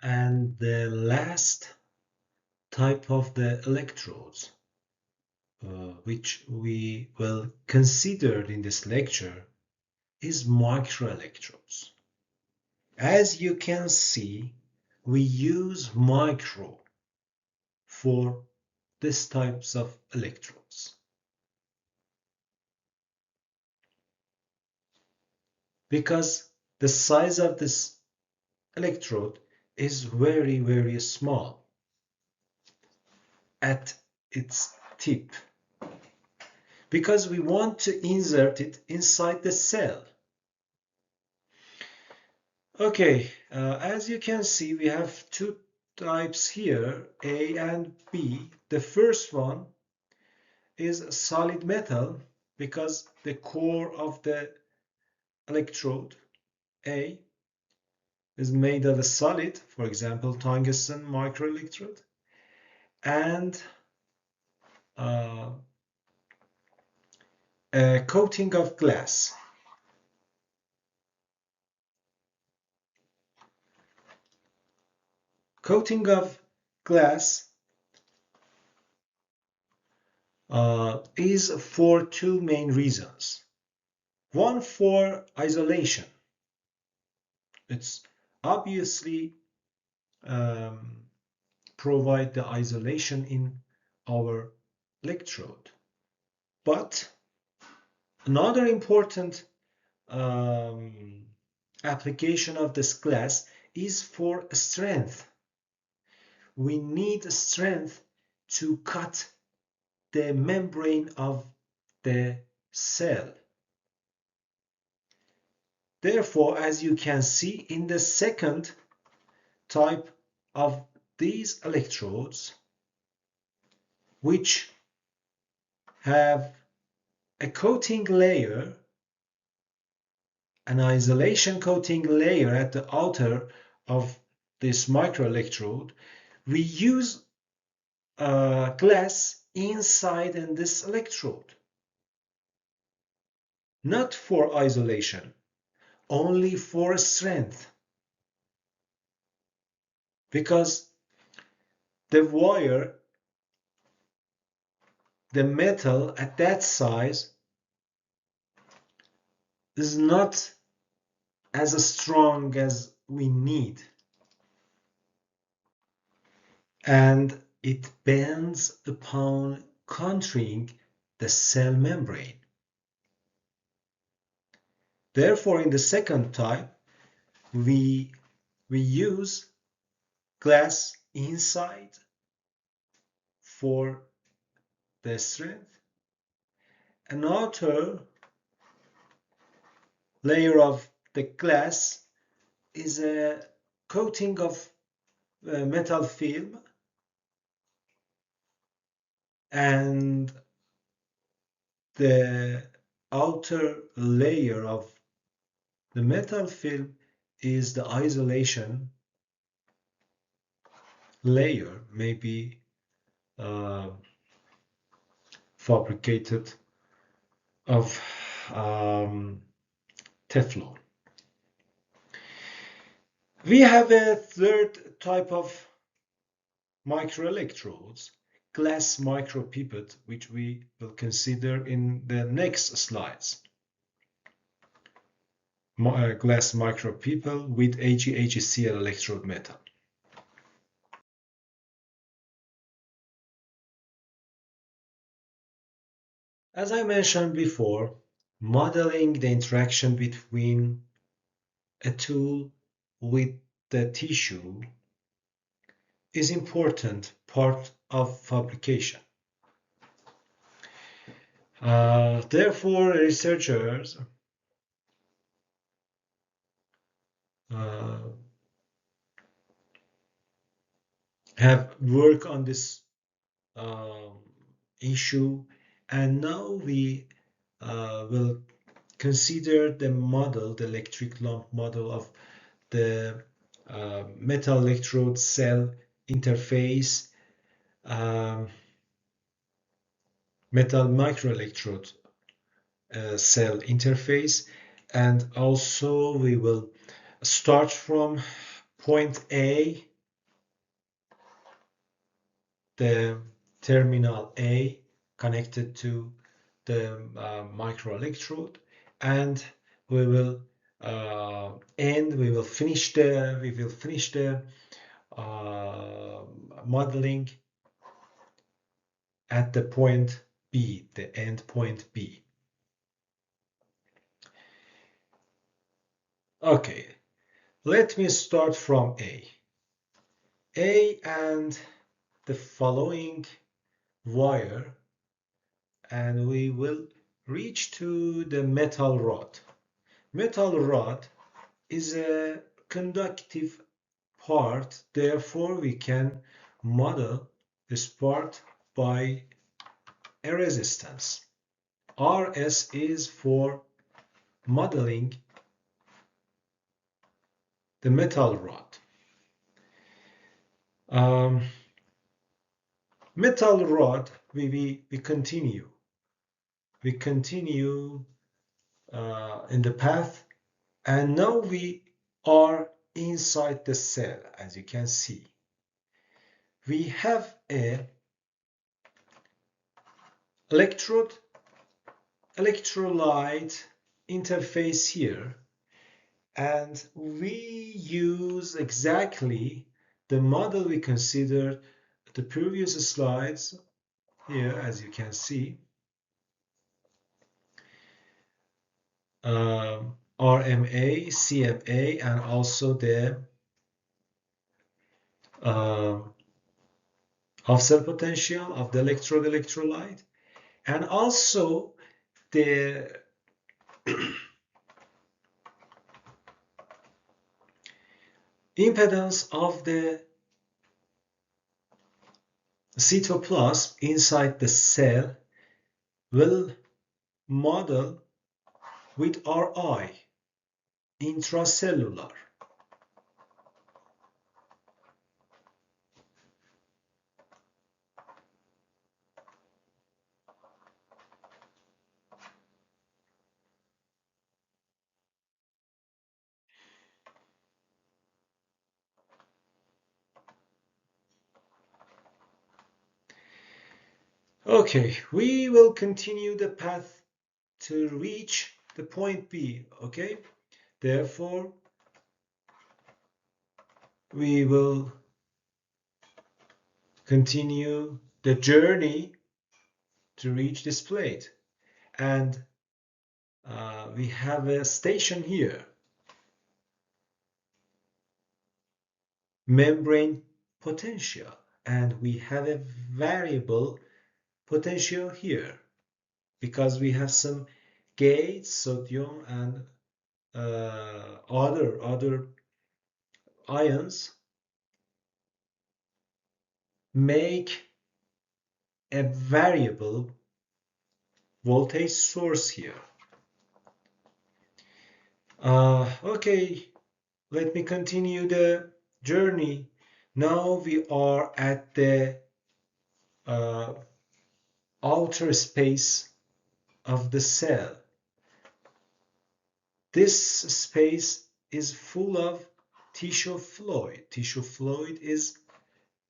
And the last type of the electrodes, which we will consider in this lecture, is microelectrodes. As you can see, we use micro for these types of electrodes. Because the size of this electrode is very, very small at its tip. Because we want to insert it inside the cell. Okay, as you can see, we have two types here, A and B. The first one is solid metal because the core of the electrode A is made of a solid, for example, tungsten microelectrode, and a coating of glass. Coating of glass is for two main reasons. One, for isolation. It's obviously provide the isolation in our electrode. But another important application of this glass is for strength. We need strength to cut the membrane of the cell. Therefore, as you can see in the second type of these electrodes, which have a coating layer, an isolation coating layer at the outer of this microelectrode, we use glass inside in this electrode. Not for isolation, only for strength. Because the wire, the metal at that size is not as strong as we need. And it bends upon countering the cell membrane. Therefore, in the second type, we use glass inside for the strength. An outer layer of the glass is a coating of metal film, and the outer layer of the metal film is the isolation layer, maybe fabricated of Teflon. We have a third type of microelectrodes, glass micropipette, which we will consider in the next slides. Glass micropipette with HgCl electrode method. As I mentioned before, modeling the interaction between a tool with the tissue is important part of fabrication. Therefore, researchers have worked on this issue, and now we will consider the model, the electric lamp model of the metal electrode cell interface, metal microelectrode cell interface, and also we will start from point A the terminal A connected to the microelectrode, and we will finish the uh, modeling at the point B, the end point B. Okay, let me start from A. A and the following wire, and we will reach to the metal rod. Metal rod is a conductive part, therefore we can model this part by a resistance. RS is for modeling the metal rod. Metal rod, we continue. We continue in the path, and now we are inside the cell, as you can see. We have a electrolyte interface here, and we use exactly the model we considered the previous slides here, as you can see. RMA, CMA, and also the offset potential of the electrolyte, and also the impedance of the cytoplasm inside the cell will model with RI, intracellular. Okay, we will continue the path to reach the point B, okay? Therefore, we will continue the journey to reach this plate. And we have a station here. Membrane potential. And we have a variable potential here, because we have some gates, sodium and other ions make a variable voltage source here. Okay, let me continue the journey. Now we are at the outer space of the cell. This space is full of tissue fluid. Tissue fluid is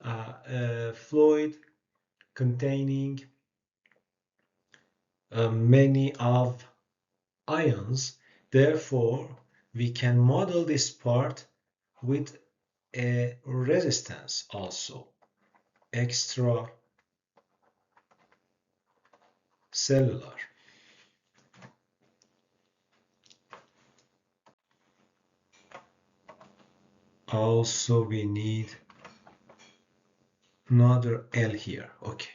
a fluid containing many of ions. Therefore, we can model this part with a resistance also, extracellular. Also, we need another L here. Okay.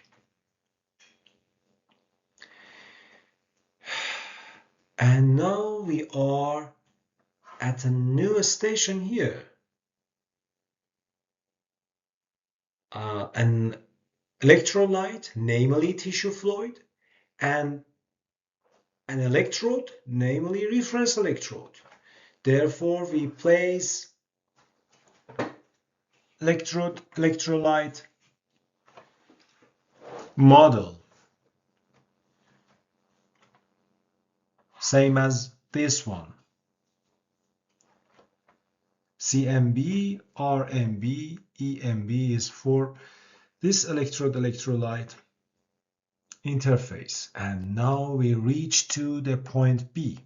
And now we are at a new station here. An electrolyte, namely tissue fluid, and an electrode, namely reference electrode. Therefore, we place electrolyte model, same as this one. CMB, RMB, EMB is for this electrode electrolyte interface, and now we reach to the point B.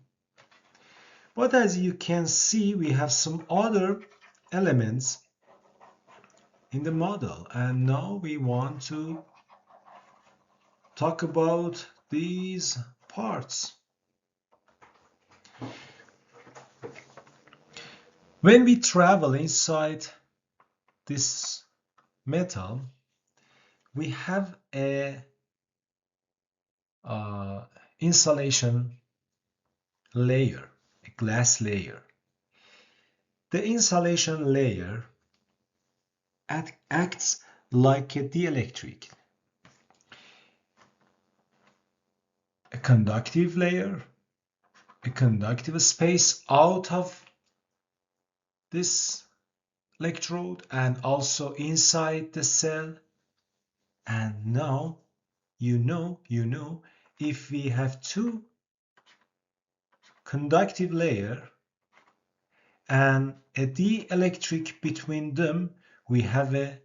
But as you can see, we have some other elements in the model, and now we want to talk about these parts. When we travel inside this metal, we have a insulation layer, a glass layer. The insulation layer acts like a dielectric, a conductive layer, a conductive space out of this electrode and also inside the cell. And now you know if we have two conductive layer and a dielectric between them, we have a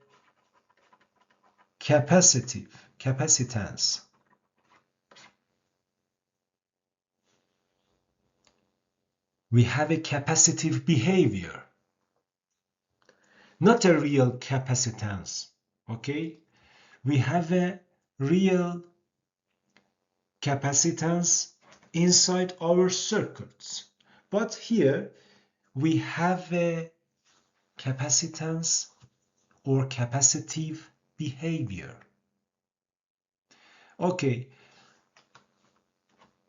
capacitance. We have a capacitive behavior, not a real capacitance. Okay, we have a real capacitance inside our circuits, but here we have a capacitance or capacitive behavior. Okay,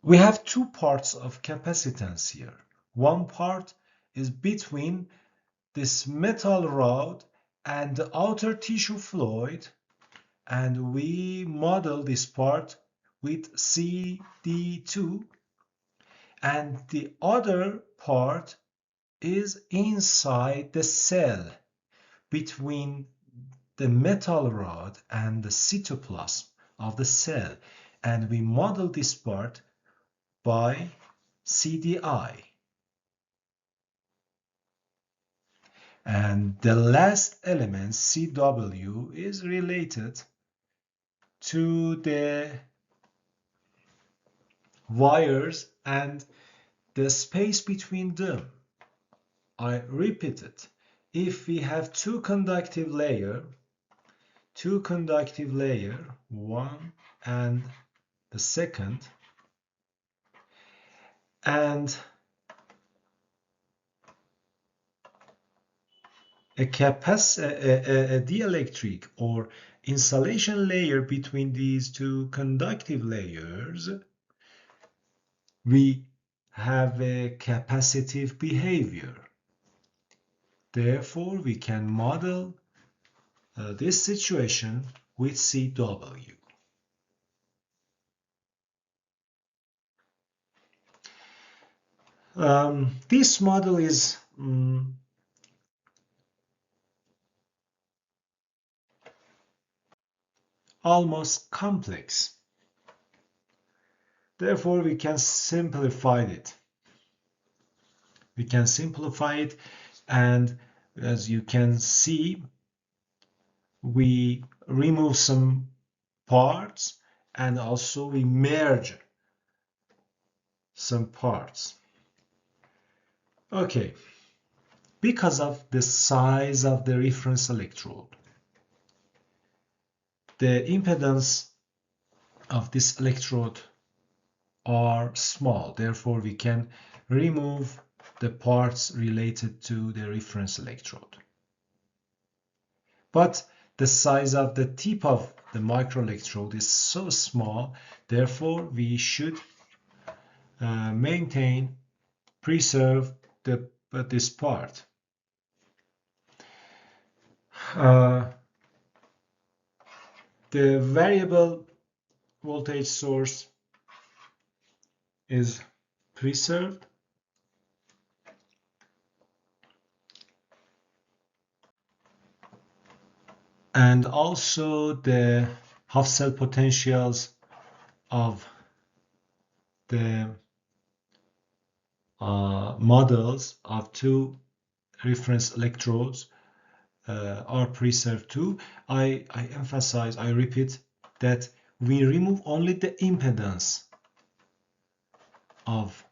we have two parts of capacitance here. One part is between this metal rod and the outer tissue fluid, and we model this part with CD2, and the other part is inside the cell between the metal rod and the cytoplasm of the cell, and we model this part by CDI. And the last element, CW, is related to the wires and the space between them. I repeat it. If we have two conductive layer, one and the second, and a dielectric or insulation layer between these two conductive layers, we have a capacitive behavior. Therefore, we can model this situation with CW. This model is almost complex. Therefore, we can simplify it. And as you can see, we remove some parts and also we merge some parts. Okay, because of the size of the reference electrode, the impedance of this electrode are small. Therefore, we can remove the parts related to the reference electrode. But the size of the tip of the microelectrode is so small, therefore we should preserve this part. The variable voltage source is preserved, and also the half cell potentials of the models of two reference electrodes are preserved too. I emphasize, I repeat that we remove only the impedance of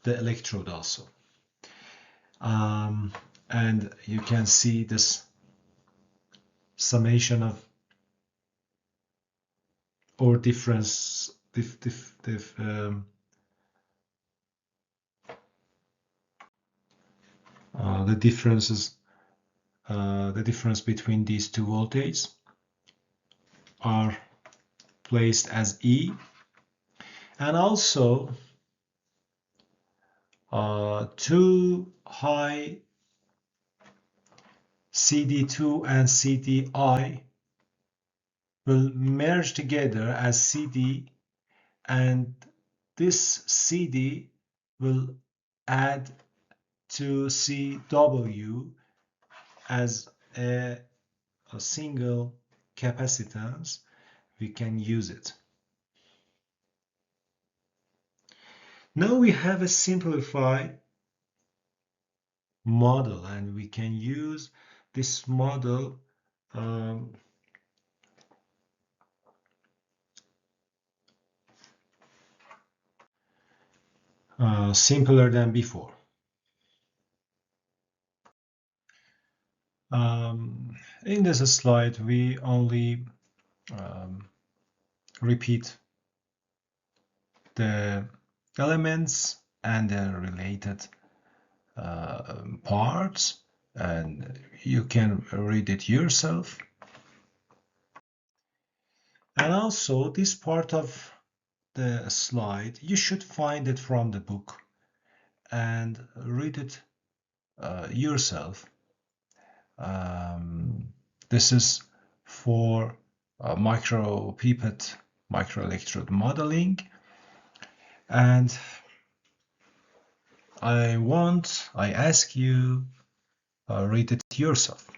the electrode also. And you can see this summation of or difference the differences the difference between these two voltages are placed as E, and also two high CD2 and CDI will merge together as CD, and this CD will add to CW as a single capacitance. We can use it. Now we have a simplified model, and we can use this model simpler than before. In this slide, we only repeat the elements and their related parts, and you can read it yourself. And also, this part of the slide, you should find it from the book and read it yourself. This is for micropipette microelectrode modeling, and I ask you read it yourself.